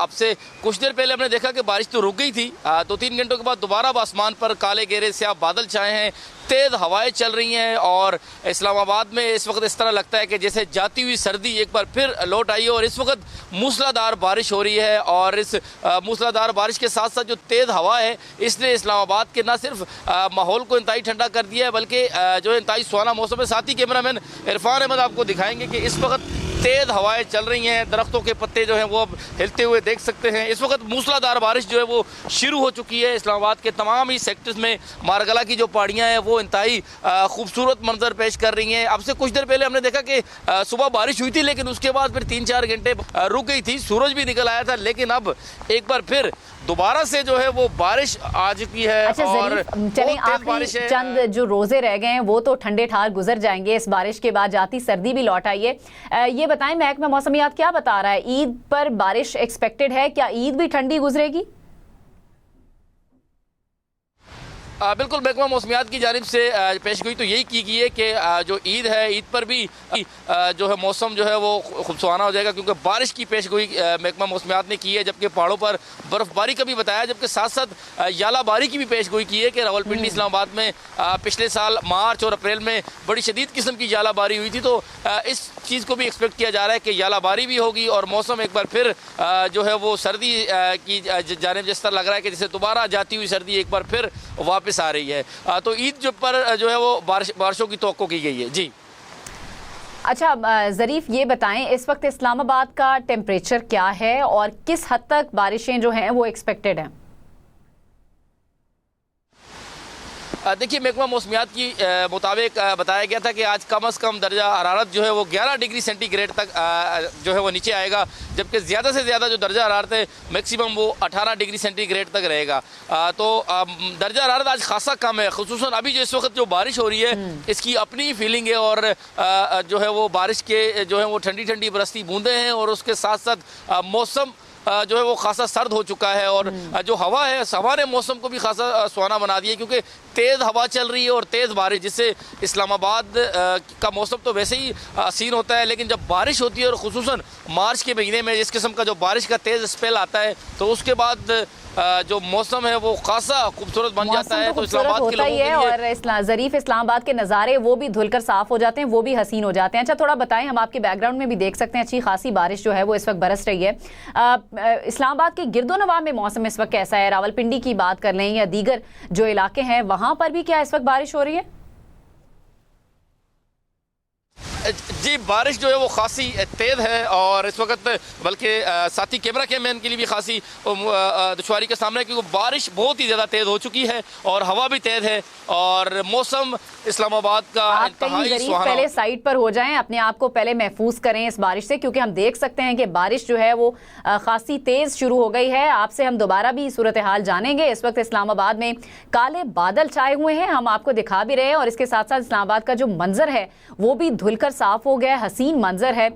अब से कुछ देर पहले हमने देखा कि बारिश तो रुक गई थी, 2-3 घंटों के बाद दोबारा आसमान पर काले घेरे स्याह बादल छाए हैं, तेज़ हवाएं चल रही हैं और इस्लामाबाद में इस वक्त इस तरह लगता है कि जैसे जाती हुई सर्दी एक बार फिर लौट आई है। और इस वक्त मूसलाधार बारिश हो रही है और इस मूसलाधार बारिश के साथ साथ जो तेज़ हवा है इसने इस्लामाबाद के न सिर्फ माहौल को इंतहाई ठंडा कर दिया है बल्कि जो इंतहाई सुहाना मौसम है। साथ ही कैमरामैन इरफान अहमद आपको दिखाएंगे कि इस वक्त तेज़ हवाएं चल रही हैं, दरख्तों के पत्ते जो हैं वो अब हिलते हुए देख सकते हैं। इस वक्त मूसलाधार बारिश जो है वो शुरू हो चुकी है। इस्लामाबाद के तमाम ही सेक्टर्स में मारगला की जो पहाड़ियाँ हैं वो इंतहाई खूबसूरत मंजर पेश कर रही हैं। अब से कुछ देर पहले हमने देखा कि सुबह बारिश हुई थी लेकिन उसके बाद फिर 3-4 घंटे रुक गई थी, सूरज भी निकल आया था, लेकिन अब एक बार फिर दोबारा से जो है वो बारिश आ चुकी है। अच्छा, और चलें आखिरी चंद जो रोजे रह गए हैं वो तो ठंडे ठार गुजर जाएंगे, इस बारिश के बाद जाती सर्दी भी लौट आई है। ये बताएं महकमा मौसमियात क्या बता रहा है, ईद पर बारिश एक्सपेक्टेड है, क्या ईद भी ठंडी गुजरेगी? बिल्कुल, महकमा मौसमियात की जानिब से पेशगोई तो यही की गई है कि जो ईद है, ईद पर भी जो है मौसम जो है वो खूबसूरत हो जाएगा क्योंकि बारिश की पेशगोई महकमा मौसमियात ने की है, जबकि पहाड़ों पर बर्फ़बारी का भी बताया, जबकि साथ साथ यालाबारी की भी पेशगोई की है कि रावलपिंडी इस्लामाबाद में पिछले साल मार्च और अप्रैल में बड़ी शदीद किस्म की यालाबारी हुई थी। तो इस चीज़ को भी एक्सपेक्ट किया जा रहा है कि यालाबारी भी होगी और मौसम एक बार फिर जो है वो सर्दी की जानिब जिस तरह लग रहा है कि जैसे दोबारा जाती हुई सर्दी एक बार फिर वापस आ रही है। तो ईद जो पर जो है वो बारिशों की तवक्को की गई है। जी अच्छा ज़रीफ, ये बताएं इस वक्त इस्लामाबाद का टेम्परेचर क्या है और किस हद तक बारिशें जो हैं वो एक्सपेक्टेड हैं? देखिए, महकमा मौसमियात की मुताबिक बताया गया था कि आज कम से कम दर्जा हरारत जो है वो 11 डिग्री सेंटीग्रेड तक जो है वो नीचे आएगा, जबकि ज़्यादा से ज़्यादा जो दर्जा हरारत है मैक्सिमम वो 18 डिग्री सेंटीग्रेड तक रहेगा। तो दर्जा हरारत आज खासा कम है, खुसूसन अभी जो इस वक्त जो बारिश हो रही है इसकी अपनी ही फीलिंग है और जो है वो बारिश के जो है वो ठंडी ठंडी बरसती बूंदें हैं और उसके साथ साथ मौसम जो है वो खासा सर्द हो चुका है और जो हवा है हवा ने मौसम को भी खासा सुहाना बना दिया क्योंकि तेज़ हवा चल रही है और तेज़ बारिश, जिससे इस्लामाबाद का मौसम तो वैसे ही हसीन होता है, लेकिन जब बारिश होती है और खुसूसन मार्च के महीने में इस किस्म का जो बारिश का तेज़ स्पेल आता है तो उसके बाद जो मौसम है वो खासा खूबसूरत बन जाता है। तो इस्लामाबाद के लोगों के लिए और ज़रीफ इस्लामाबाद के नज़ारे वो भी धुलकर साफ हो जाते हैं, वो भी हसीन हो जाते हैं। अच्छा, थोड़ा बताएं, हम आपके बैकग्राउंड में भी देख सकते हैं अच्छी खासी बारिश जो है वो इस वक्त बरस रही है। इस्लामाबाद के गिरदोनवा में मौसम इस वक्त कैसा है? रावलपिंडी की बात कर लें या दीगर जो इलाके हैं वहाँ पर भी क्या इस वक्त बारिश हो रही है? जी, बारिश जो है वो खासी तेज़ है और इस वक्त बल्कि साथी कैमरा के मैन के लिए भी खासी दुश्वारी का सामना है क्योंकि बारिश बहुत ही ज़्यादा तेज़ हो चुकी है और हवा भी तेज़ है और मौसम इस्लामाबाद का इंतहाई सुहाना। पहले साइड पर हो जाएं, अपने आप को पहले महफूज करें इस बारिश से, क्योंकि हम देख सकते हैं कि बारिश जो है वो खासी तेज़ शुरू हो गई है। आपसे हम दोबारा भी सूरत हाल जानेंगे। इस वक्त इस्लामाबाद में काले बादल छाए हुए हैं, हम आपको दिखा भी रहे हैं और इसके साथ साथ इस्लामाबाद का जो मंजर है वो भी धुलकर साफ हो गया, हसीन मंजर है।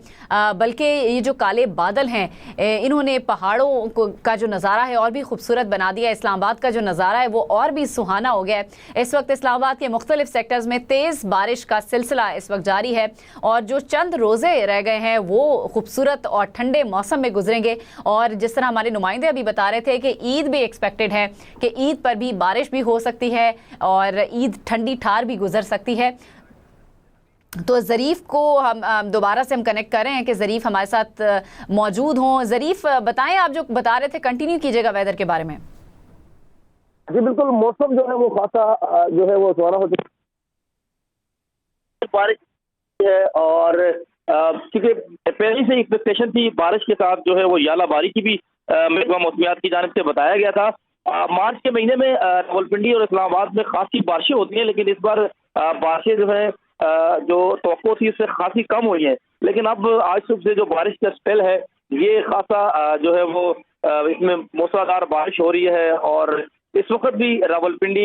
बल्कि ये जो काले बादल हैं इन्होंने पहाड़ों का जो नज़ारा है और भी खूबसूरत बना दिया। इस्लामाबाद का जो नज़ारा है वो और भी सुहाना हो गया है। इस वक्त इस्लामाबाद के मुख्तलिफ सेक्टर्स में तेज़ बारिश का सिलसिला इस वक्त जारी है और जो चंद रोज़े रह गए हैं वो खूबसूरत और ठंडे मौसम में गुजरेंगे। और जिस तरह हमारे नुमाइंदे अभी बता रहे थे कि ईद भी एक्सपेक्टेड है कि ईद पर भी बारिश भी हो सकती है और ईद ठंडी ठार भी गुजर सकती है। तो ज़रीफ़ को हम दोबारा से हम कनेक्ट कर रहे हैं कि ज़रीफ़ हमारे साथ मौजूद हों। ज़रीफ़ बताएं, आप जो बता रहे थे कंटिन्यू कीजिएगा वेदर के बारे में। जी बिल्कुल, मौसम जो है वो खासा जो है वो सुहाना हो चुका है, बारिश है और क्योंकि पहले से एक्सपेक्टेशन थी बारिश के साथ जो है वो यालाबारी की भी महकमा मौसमियात की जानिब से बताया गया था। मार्च के महीने में रावलपिंडी और इस्लामाबाद में खासी बारिशें होती हैं, लेकिन इस बार बारिशें जो है जो तवक्को थी उससे खासी कम हुई है। लेकिन अब आज सुबह से जो बारिश का स्पेल है ये खासा जो है वो इसमें मूसलाधार बारिश हो रही है और इस वक्त भी रावलपिंडी